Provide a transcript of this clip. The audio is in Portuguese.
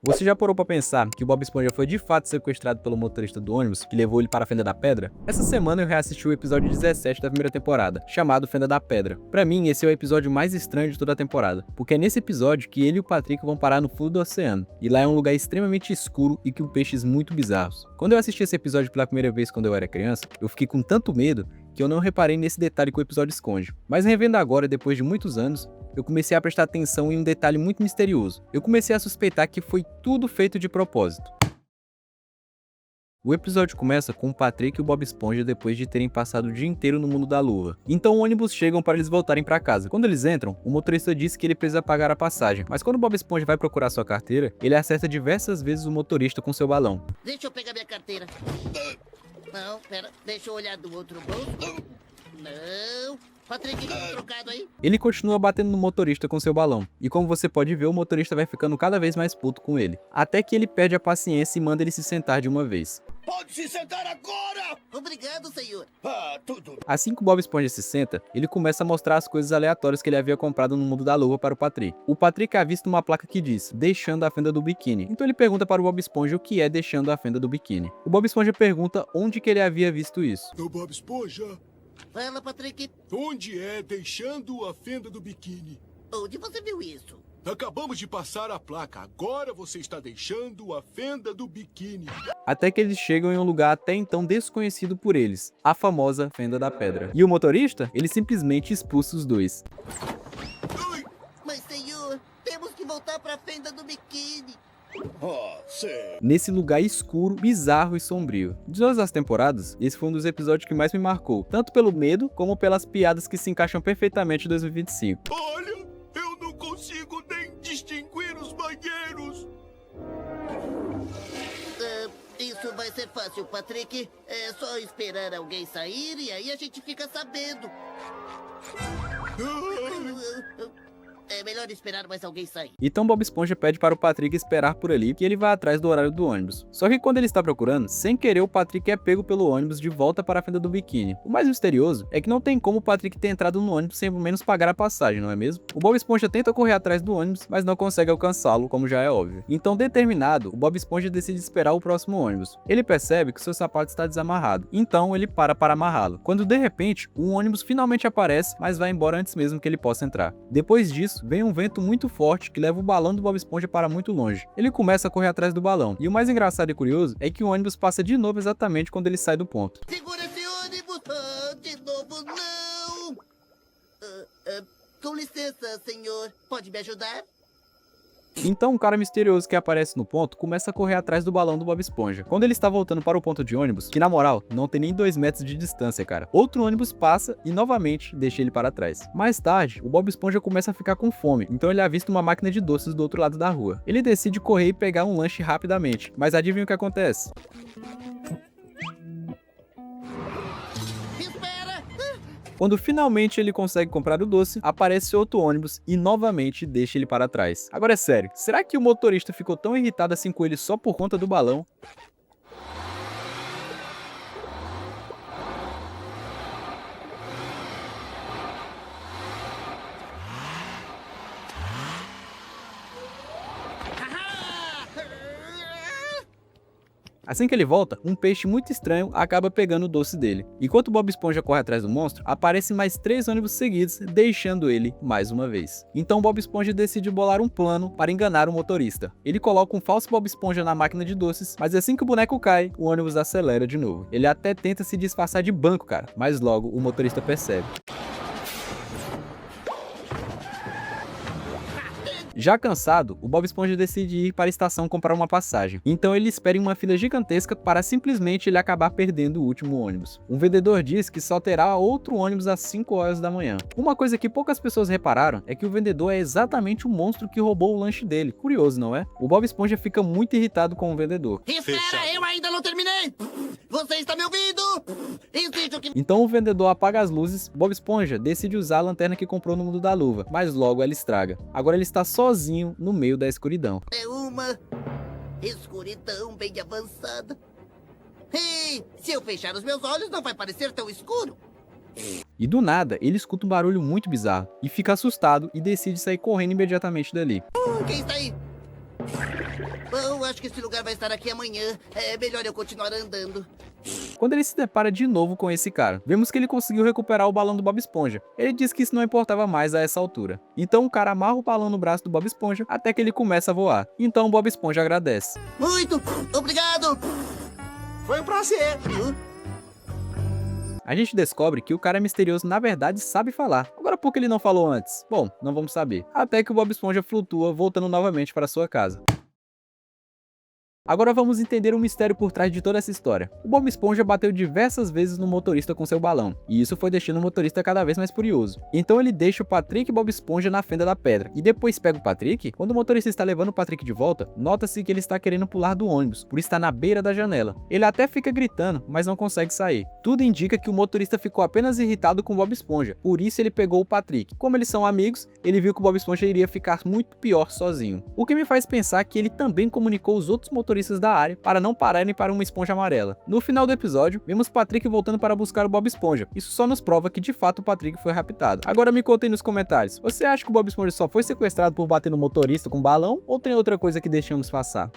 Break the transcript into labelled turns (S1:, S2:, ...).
S1: Você já parou pra pensar que o Bob Esponja foi de fato sequestrado pelo motorista do ônibus que levou ele para a Fenda da Pedra? Essa semana eu reassisti o episódio 17 da primeira temporada, chamado Fenda da Pedra. Pra mim, esse é o episódio mais estranho de toda a temporada, porque é nesse episódio que ele e o Patrick vão parar no fundo do oceano, e lá é um lugar extremamente escuro e com peixes muito bizarros. Quando eu assisti esse episódio pela primeira vez quando eu era criança, eu fiquei com tanto medo que eu não reparei nesse detalhe que o episódio esconde. Mas revendo agora, depois de muitos anos, eu comecei a prestar atenção em um detalhe muito misterioso. Eu comecei a suspeitar que foi tudo feito de propósito. O episódio começa com o Patrick e o Bob Esponja depois de terem passado o dia inteiro no mundo da lua. Então o ônibus chegam para eles voltarem para casa. Quando eles entram, o motorista diz que ele precisa pagar a passagem, mas quando o Bob Esponja vai procurar sua carteira, ele acerta diversas vezes o motorista com seu balão.
S2: Deixa eu pegar minha carteira. Não, pera, deixa eu olhar do outro bolso. Não. Patrick, trocado aí?
S1: Ele continua batendo no motorista com seu balão, e como você pode ver, o motorista vai ficando cada vez mais puto com ele, até que ele perde a paciência e manda ele se sentar de uma vez.
S3: Pode se sentar agora!
S2: Obrigado, senhor.
S3: Tudo.
S1: Assim que o Bob Esponja se senta, ele começa a mostrar as coisas aleatórias que ele havia comprado no mundo da lua para o Patrick. O Patrick avista uma placa que diz, deixando a fenda do biquíni. Então ele pergunta para o Bob Esponja o que é deixando a fenda do biquíni. O Bob Esponja pergunta onde que ele havia visto isso.
S3: Ô, Bob Esponja,
S2: Fala, Patrick.
S3: onde é deixando a fenda do biquíni?
S2: Onde você viu isso?
S3: Acabamos de passar a placa. Agora você está deixando a fenda do biquíni.
S1: Até que eles chegam em um lugar até então desconhecido por eles, a famosa Fenda da Pedra. E o motorista, ele simplesmente expulsa os dois.
S3: Ai!
S2: Mas, senhor, temos que voltar pra fenda do biquíni.
S3: Sério?
S1: Nesse lugar escuro, bizarro e sombrio. De todas as temporadas, esse foi um dos episódios que mais me marcou, tanto pelo medo como pelas piadas que se encaixam perfeitamente em 2025.
S3: Olha, eu não consigo nem distinguir os banheiros.
S2: Isso vai ser fácil, Patrick. É só esperar alguém sair e aí a gente fica sabendo.
S3: Ai!
S2: É melhor esperar mais alguém sair.
S1: Então Bob Esponja pede para o Patrick esperar por ali, que ele vai atrás do horário do ônibus. Só que quando ele está procurando, sem querer o Patrick é pego pelo ônibus de volta para a fenda do biquíni. O mais misterioso é que não tem como o Patrick ter entrado no ônibus sem pelo menos pagar a passagem, não é mesmo? O Bob Esponja tenta correr atrás do ônibus, mas não consegue alcançá-lo, como já é óbvio. Então, determinado, o Bob Esponja decide esperar o próximo ônibus. Ele percebe que seu sapato está desamarrado, então ele para amarrá-lo. Quando de repente, um ônibus finalmente aparece, mas vai embora antes mesmo que ele possa entrar. Depois disso, vem um vento muito forte que leva o balão do Bob Esponja para muito longe. Ele começa a correr atrás do balão, e o mais engraçado e curioso é que o ônibus passa de novo exatamente quando ele sai do ponto.
S2: Segura esse ônibus! De novo, não! Com licença, senhor. Pode me ajudar?
S1: Então um cara misterioso que aparece no ponto começa a correr atrás do balão do Bob Esponja. Quando ele está voltando para o ponto de ônibus, que na moral, não tem nem 2 metros de distância, cara, outro ônibus passa e novamente deixa ele para trás. Mais tarde, o Bob Esponja começa a ficar com fome, então ele avista uma máquina de doces do outro lado da rua. Ele decide correr e pegar um lanche rapidamente, mas adivinha o que acontece?
S2: Espera!
S1: Quando finalmente ele consegue comprar o doce, aparece outro ônibus e novamente deixa ele para trás. Agora é sério, será que o motorista ficou tão irritado assim com ele só por conta do balão? Assim que ele volta, um peixe muito estranho acaba pegando o doce dele. Enquanto Bob Esponja corre atrás do monstro, aparecem mais 3 ônibus seguidos, deixando ele mais uma vez. Então Bob Esponja decide bolar um plano para enganar o motorista. Ele coloca um falso Bob Esponja na máquina de doces, mas assim que o boneco cai, o ônibus acelera de novo. Ele até tenta se disfarçar de banco, cara, mas logo o motorista percebe. Já cansado, o Bob Esponja decide ir para a estação comprar uma passagem. Então ele espera em uma fila gigantesca para simplesmente ele acabar perdendo o último ônibus. Um vendedor diz que só terá outro ônibus às 5 horas da manhã. Uma coisa que poucas pessoas repararam é que o vendedor é exatamente o monstro que roubou o lanche dele. Curioso, não é? O Bob Esponja fica muito irritado com o vendedor.
S2: Espera, eu ainda não terminei! Você está me ouvindo? Exijo que...
S1: Então o vendedor apaga as luzes, Bob Esponja decide usar a lanterna que comprou no mundo da luva, mas logo ela estraga. Agora ele está sozinho no meio da escuridão.
S2: É uma escuridão bem avançada. Ei, se eu fechar os meus olhos não vai parecer tão escuro.
S1: E do nada, ele escuta um barulho muito bizarro, e fica assustado e decide sair correndo imediatamente dali.
S2: Quem está aí? Bom, acho que esse lugar vai estar aqui amanhã. É melhor eu continuar andando.
S1: Quando ele se depara de novo com esse cara, vemos que ele conseguiu recuperar o balão do Bob Esponja. Ele diz que isso não importava mais a essa altura. Então o cara amarra o balão no braço do Bob Esponja até que ele começa a voar. Então o Bob Esponja agradece.
S2: Muito obrigado!
S3: Foi um prazer.
S1: A gente descobre que o cara misterioso na verdade sabe falar. Agora por que ele não falou antes? Bom, não vamos saber. Até que o Bob Esponja flutua, voltando novamente para sua casa. Agora vamos entender o mistério por trás de toda essa história. O Bob Esponja bateu diversas vezes no motorista com seu balão, e isso foi deixando o motorista cada vez mais furioso. Então ele deixa o Patrick e Bob Esponja na fenda da pedra, e depois pega o Patrick. Quando o motorista está levando o Patrick de volta, nota-se que ele está querendo pular do ônibus, por estar na beira da janela. Ele até fica gritando, mas não consegue sair. Tudo indica que o motorista ficou apenas irritado com o Bob Esponja, por isso ele pegou o Patrick. Como eles são amigos, ele viu que o Bob Esponja iria ficar muito pior sozinho. O que me faz pensar que ele também comunicou os outros motoristas da área para não pararem para uma esponja amarela. No final do episódio, vemos Patrick voltando para buscar o Bob Esponja. Isso só nos prova que de fato o Patrick foi raptado. Agora me contem nos comentários, você acha que o Bob Esponja só foi sequestrado por bater no motorista com balão ou tem outra coisa que deixamos passar?